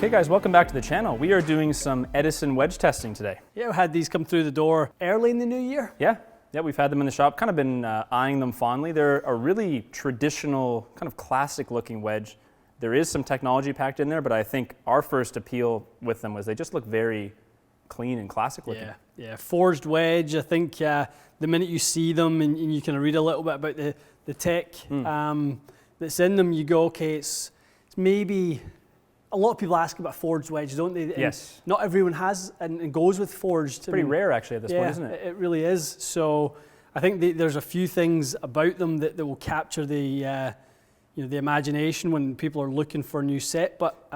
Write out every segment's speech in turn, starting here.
Okay guys, welcome back to the channel. We are doing some Edison wedge testing today. Yeah, we had these come through the door early in the new year. Yeah, we've had them in the shop, kind of been eyeing them fondly. They're a really traditional, kind of classic looking wedge. There is some technology packed in there, but I think our first appeal with them was they just look very clean and classic looking. Yeah, forged wedge. I think the minute you see them and you kind of read a little bit about the tech that's in them, you go, okay, it's maybe... A lot of people ask about forged wedge, don't they? And yes. Not everyone has and goes with forged. It's pretty rare actually at this point, isn't it? It really is. So I think there's a few things about them that will capture the the imagination when people are looking for a new set. But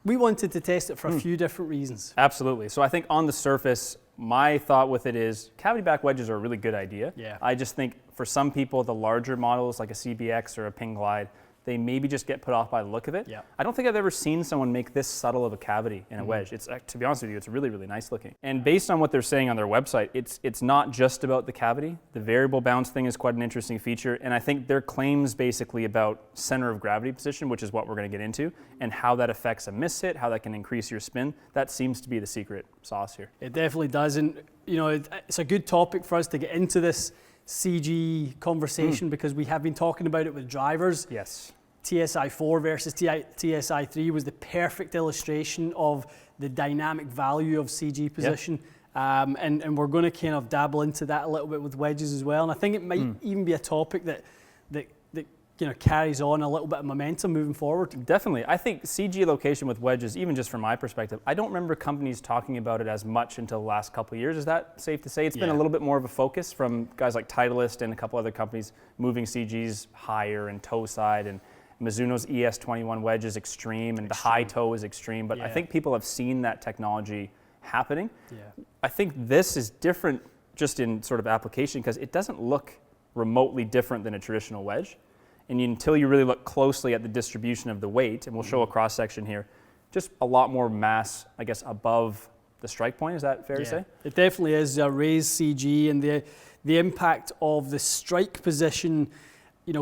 we wanted to test it for a few different reasons. Absolutely. So I think on the surface, my thought with it is cavity back wedges are a really good idea. Yeah. I just think for some people, the larger models like a CBX or a Ping Glide, they maybe just get put off by the look of it. Yeah. I don't think I've ever seen someone make this subtle of a cavity in a wedge. It's, to be honest with you, it's really, really nice looking. And based on what they're saying on their website, it's not just about the cavity. The variable bounce thing is quite an interesting feature. And I think their claims basically about center of gravity position, which is what we're going to get into, and how that affects a miss hit, how that can increase your spin, that seems to be the secret sauce here. It definitely does. And it's a good topic for us to get into this CG conversation because we have been talking about it with drivers. Yes. TSI 4 versus TSI 3 was the perfect illustration of the dynamic value of CG position. Yep. And we're going to kind of dabble into that a little bit with wedges as well. And I think it might even be a topic that carries on a little bit of momentum moving forward. Definitely. I think CG location with wedges, even just from my perspective, I don't remember companies talking about it as much until the last couple of years. Is that safe to say? It's been a little bit more of a focus from guys like Titleist and a couple other companies moving CGs higher and toe side, and Mizuno's ES21 wedge is extreme and the high toe is extreme, but I think people have seen that technology happening. Yeah. I think this is different just in sort of application because it doesn't look remotely different than a traditional wedge. And until you really look closely at the distribution of the weight, and we'll show a cross section here, just a lot more mass, I guess, above the strike point. Is that fair to say? It definitely is a raised CG, and the impact of the strike position,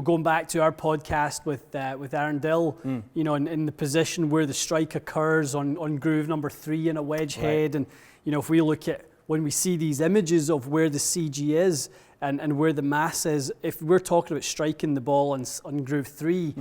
going back to our podcast with Aaron Dill, in the position where the strike occurs on groove number 3 in a wedge head. And, if we look at when we see these images of where the CG is and where the mass is, if we're talking about striking the ball on groove 3,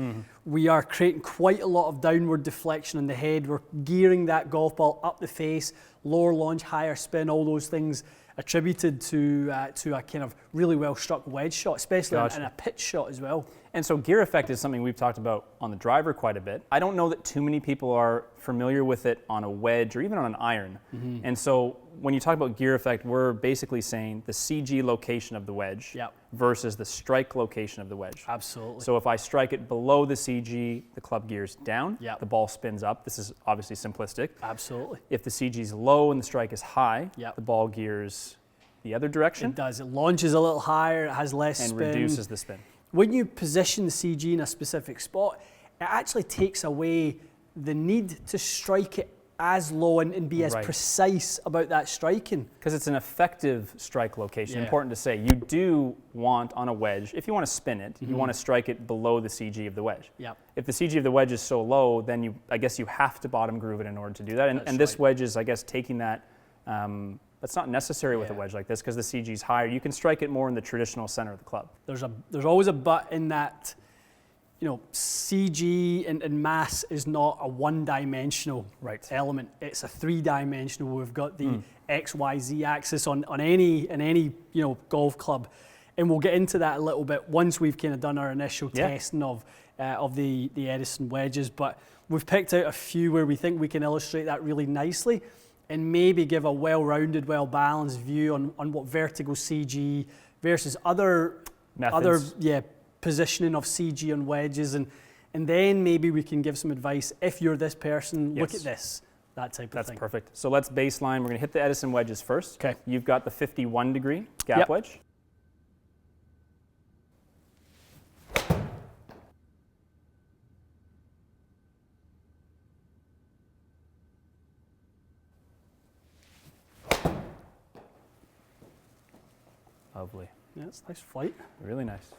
we are creating quite a lot of downward deflection on the head. We're gearing that golf ball up the face, lower launch, higher spin, all those things attributed to a kind of really well struck wedge shot, especially in a pitch shot as well. And so gear effect is something we've talked about on the driver quite a bit. I don't know that too many people are familiar with it on a wedge or even on an iron. And so when you talk about gear effect, we're basically saying the CG location of the wedge versus the strike location of the wedge. Absolutely. So if I strike it below the CG, the club gears down, the ball spins up. This is obviously simplistic. Absolutely. If the CG is low and the strike is high, the ball gears the other direction. It does. It launches a little higher, it has less spin. And reduces the spin. When you position the CG in a specific spot, it actually takes away the need to strike it as low and be as precise about that striking. Because it's an effective strike location, important to say. You do want on a wedge, if you want to spin it, you want to strike it below the CG of the wedge. If the CG of the wedge is so low, then I guess you have to bottom groove it in order to do that. And this wedge is, I guess, taking that. That's not necessary with a wedge like this because the CG is higher. You can strike it more in the traditional center of the club. There's always a but in that, CG and mass is not a one-dimensional element. It's a three-dimensional. We've got the X, Y, Z axis on any golf club, and we'll get into that a little bit once we've kind of done our initial testing of the Edison wedges. But we've picked out a few where we think we can illustrate that really nicely, and maybe give a well-rounded, well-balanced view on what vertical CG versus other methods. Positioning of CG on wedges, and then maybe we can give some advice. If you're this person, look at this, that type of thing. That's perfect. So let's baseline. We're going to hit the Edison wedges first. Okay. You've got the 51-degree gap wedge. Lovely. Yeah, it's a nice flight. Really nice.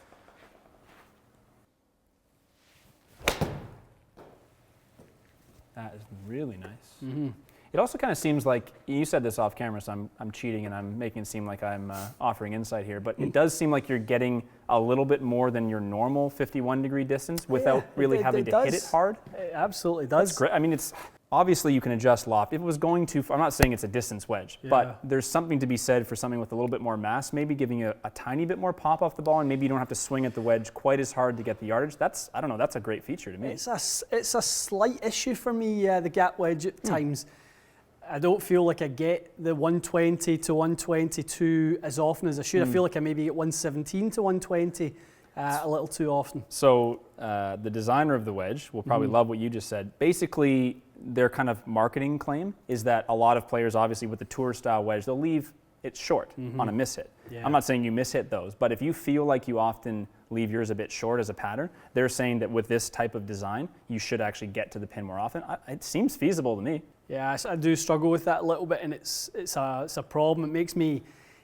That is really nice. It also kind of seems like, you said this off camera, so I'm cheating and I'm making it seem like I'm offering insight here, but it does seem like you're getting a little bit more than your normal 51-degree distance without really having to hit it hard. It absolutely does. That's great. I mean, it's obviously you can adjust loft. If it was going too far, I'm not saying it's a distance wedge, but there's something to be said for something with a little bit more mass, maybe giving you a tiny bit more pop off the ball, and maybe you don't have to swing at the wedge quite as hard to get the yardage. That's, I don't know, that's a great feature to me. It's a slight issue for me, the gap wedge at times. I don't feel like I get the 120 to 122 as often as I should. I feel like I maybe get 117 to 120 a little too often. So the designer of the wedge will probably love what you just said. Basically, their kind of marketing claim is that a lot of players, obviously with the tour style wedge, they'll leave it short on a miss hit. Yeah. I'm not saying you miss hit those, but if you feel like you often leave yours a bit short as a pattern, they're saying that with this type of design, you should actually get to the pin more often. It seems feasible to me. Yeah, I do struggle with that a little bit, and it's a problem. It makes me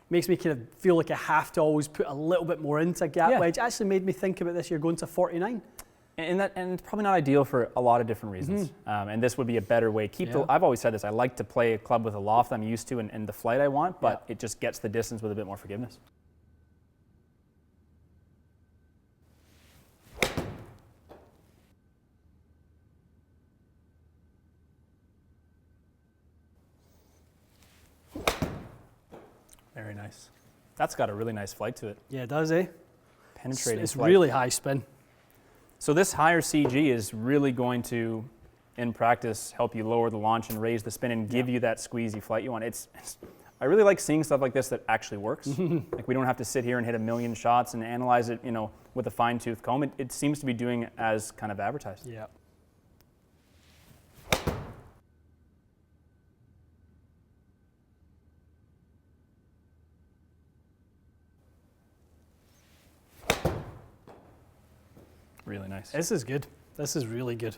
kind of feel like I have to always put a little bit more into gap wedge. It actually made me think about this year going to 49. And it's probably not ideal for a lot of different reasons. And this would be a better way. I've always said this, I like to play a club with a loft I'm used to and the flight I want, but it just gets the distance with a bit more forgiveness. Very nice. That's got a really nice flight to it. Yeah, it does, eh? Penetrating It's flight. really high spin. So this higher CG is really going to, in practice, help you lower the launch and raise the spin and give you that squeezy flight you want. I really like seeing stuff like this that actually works. Like we don't have to sit here and hit a million shots and analyze it, with a fine-tooth comb. It seems to be doing as kind of advertised. Yeah. Really nice. This is good. This is really good.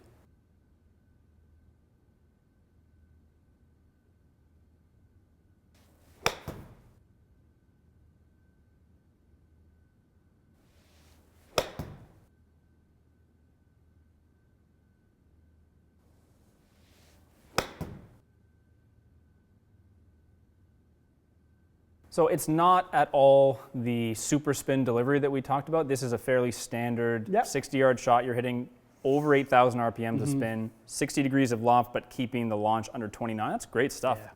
So it's not at all the super spin delivery that we talked about. This is a fairly standard 60-yard shot. You're hitting over 8,000 RPMs of spin, 60 degrees of loft, but keeping the launch under 29. That's great stuff. Yeah.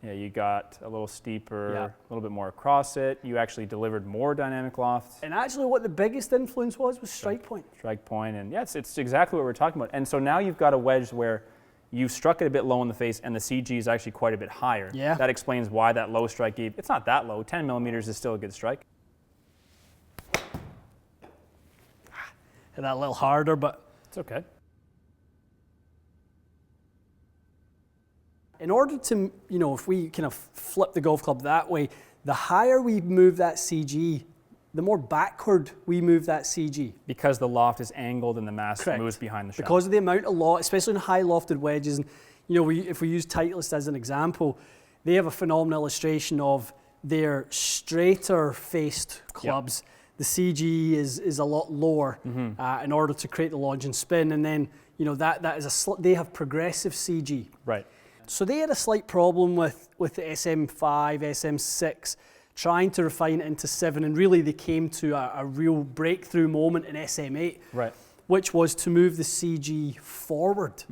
Yeah, you got a little steeper, a little bit more across it. You actually delivered more dynamic loft. And actually what the biggest influence was strike point. Strike point, and yeah, it's exactly what we're talking about. And so now you've got a wedge where you've struck it a bit low in the face and the CG is actually quite a bit higher. Yeah. That explains why that low strike gave. It's not that low. 10 millimeters is still a good strike. Hit that a little harder, but It's okay. in order to, if we kind of flip the golf club that way, the higher we move that CG, the more backward we move that CG. Because the loft is angled and the mass Correct. moves behind the shot. Because of the amount of loft, especially in high lofted wedges. And, if we use Titleist as an example, they have a phenomenal illustration of their straighter faced clubs. Yep. The CG is a lot lower in order to create the launch and spin. And then, that is they have progressive CG. Right. So they had a slight problem with the SM5, SM6, trying to refine it into 7, and really they came to a real breakthrough moment in SM8, right, which was to move the CG forward.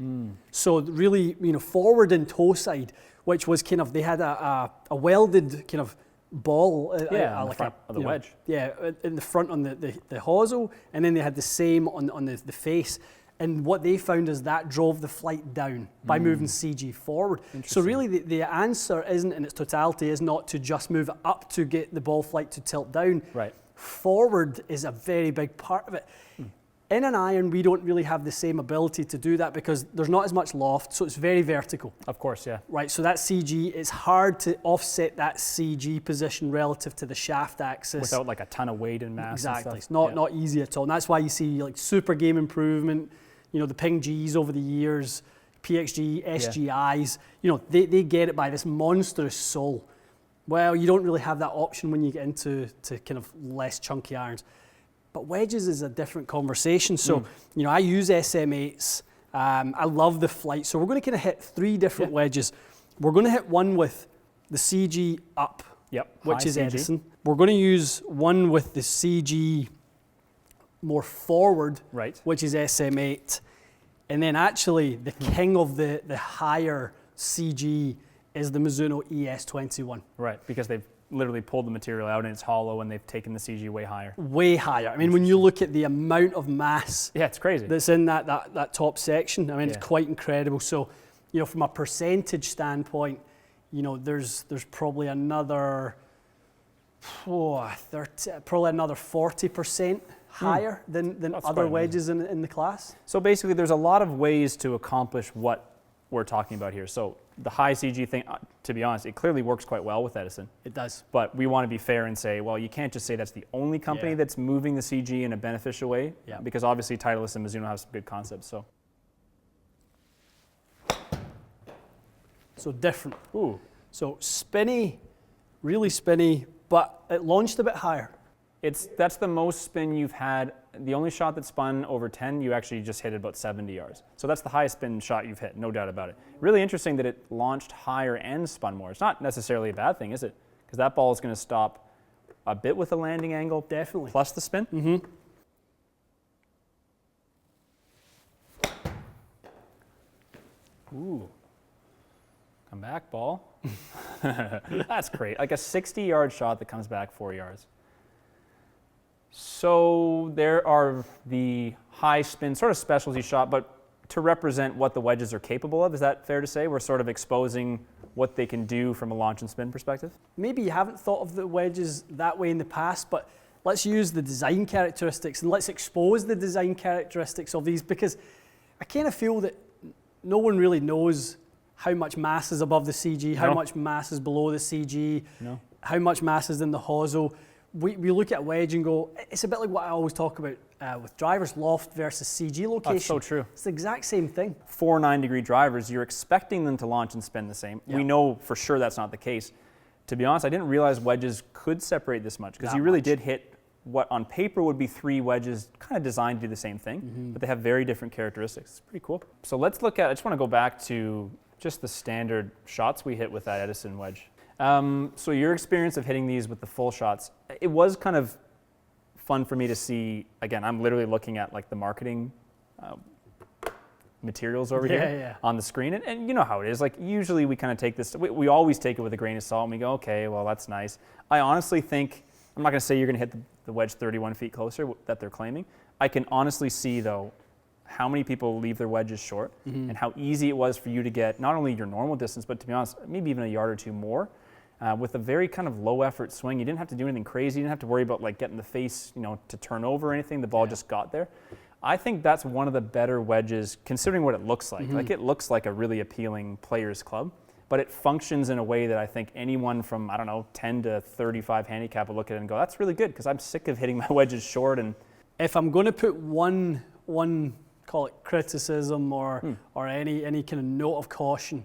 So really, forward and toe side, which was kind of, they had a welded kind of ball. On the front of the wedge. Yeah, in the front on the hosel, and then they had the same on the face. And what they found is that drove the flight down by moving CG forward. So really the answer isn't in its totality is not to just move it up to get the ball flight to tilt down. Right. Forward is a very big part of it. In an iron, we don't really have the same ability to do that because there's not as much loft, so it's very vertical. Of course, yeah. Right, so that CG, it's hard to offset that CG position relative to the shaft axis. Without like a ton of weight and mass. Exactly, and it's not easy at all. And that's why you see like super game improvement, the Ping Gs over the years, PXG, SGIs, they get it by this monstrous sole. Well, you don't really have that option when you get into kind of less chunky irons. But wedges is a different conversation. So, I use SM8s. I love the flight. So we're going to kind of hit 3 different wedges. We're going to hit one with the CG up, which is Edison. We're going to use one with the CG more forward, which is SM8. And then actually the king of the higher CG is the Mizuno ES21. Right, because they've literally pulled the material out and it's hollow and they've taken the CG way higher. Way higher. I mean, when you look at the amount of mass it's crazy. That's in that top section, I mean, it's quite incredible. So, from a percentage standpoint, there's probably another, probably another 40% higher than other wedges in the class. So basically, there's a lot of ways to accomplish what we're talking about here. So the high CG thing, to be honest, it clearly works quite well with Edison. It does. But we want to be fair and say, well, you can't just say that's the only company that's moving the CG in a beneficial way, because obviously Titleist and Mizuno have some good concepts. So different. Ooh. So spinny, really spinny, but it launched a bit higher. That's the most spin you've had. The only shot that spun over 10, you actually just hit it about 70 yards. So that's the highest spin shot you've hit, no doubt about it. Really interesting that it launched higher and spun more. It's not necessarily a bad thing, is it? Because that ball is going to stop a bit with the landing angle. Definitely. Plus the spin. Mm-hmm. Ooh. Come back, ball. That's great. Like a 60-yard shot that comes back 4 yards. So there are the high spin, sort of specialty shot, but to represent what the wedges are capable of. Is that fair to say? We're sort of exposing what they can do from a launch and spin perspective? Maybe you haven't thought of the wedges that way in the past, but let's use the design characteristics and let's expose the design characteristics of these, because I kind of feel that no one really knows how much mass is above the CG, how much mass is below the CG, how much mass is in the hosel. We look at a wedge and go, it's a bit like what I always talk about with drivers, loft versus CG location. That's so true. It's the exact same thing. 4 9-degree drivers, you're expecting them to launch and spin the same. We know for sure that's not the case. To be honest, I didn't realize wedges could separate this much, because you really did hit what on paper would be 3 wedges kind of designed to do the same thing, but they have very different characteristics. It's pretty cool. So let's look at, I just want to go back to just the standard shots we hit with that Edison wedge. So your experience of hitting these with the full shots, it was kind of fun for me to see. Again, I'm literally looking at like the marketing materials over here on the screen, and you know how it is. Like usually we kind of take this, we always take it with a grain of salt, and we go, okay, well that's nice. I honestly think, I'm not going to say you're going to hit the wedge 31 feet closer that they're claiming. I can honestly see though how many people leave their wedges short, and how easy it was for you to get not only your normal distance, but to be honest, maybe even a yard or two more. With a very kind of low effort swing. You didn't have to do anything crazy. You didn't have to worry about like getting the face, to turn over or anything. The ball just got there. I think that's one of the better wedges, considering what it looks like. Like it looks like a really appealing player's club, but it functions in a way that I think anyone from, 10 to 35 handicap will look at it and go, that's really good, because I'm sick of hitting my wedges short. And if I'm going to put one call it criticism or any kind of note of caution,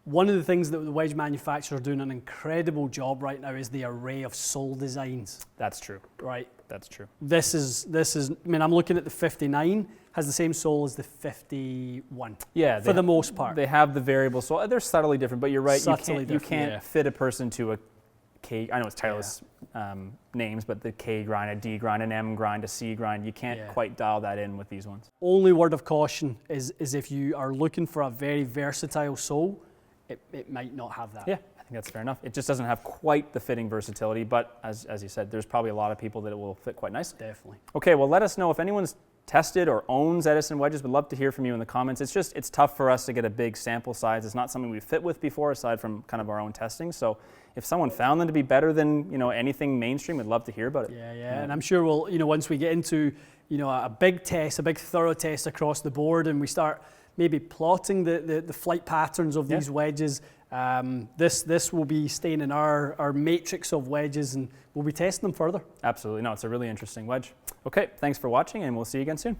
one of the things that the wedge manufacturers are doing an incredible job right now is the array of sole designs. That's true. Right. That's true. This is. I mean, I'm looking at the 59, has the same sole as the 51. Yeah. For the most part. They have the variable sole. They're subtly different, but you're right. Subtly you can't fit a person to a K. I know it's Titleist names, but the K grind, a D grind, an M grind, a C grind. You can't quite dial that in with these ones. Only word of caution is if you are looking for a very versatile sole, it might not have that. Yeah, I think that's fair enough. It just doesn't have quite the fitting versatility, but as you said, there's probably a lot of people that it will fit quite nicely. Definitely. Okay, well, let us know if anyone's tested or owns Edison wedges. We'd love to hear from you in the comments. It's tough for us to get a big sample size. It's not something we've fit with before, aside from kind of our own testing. So if someone found them to be better than anything mainstream, we'd love to hear about it. Yeah. And I'm sure we'll once we get into a big test, a big thorough test across the board, and we start maybe plotting the flight patterns of these wedges. This will be staying in our matrix of wedges, and we'll be testing them further. Absolutely. No, it's a really interesting wedge. Okay, thanks for watching, and we'll see you again soon.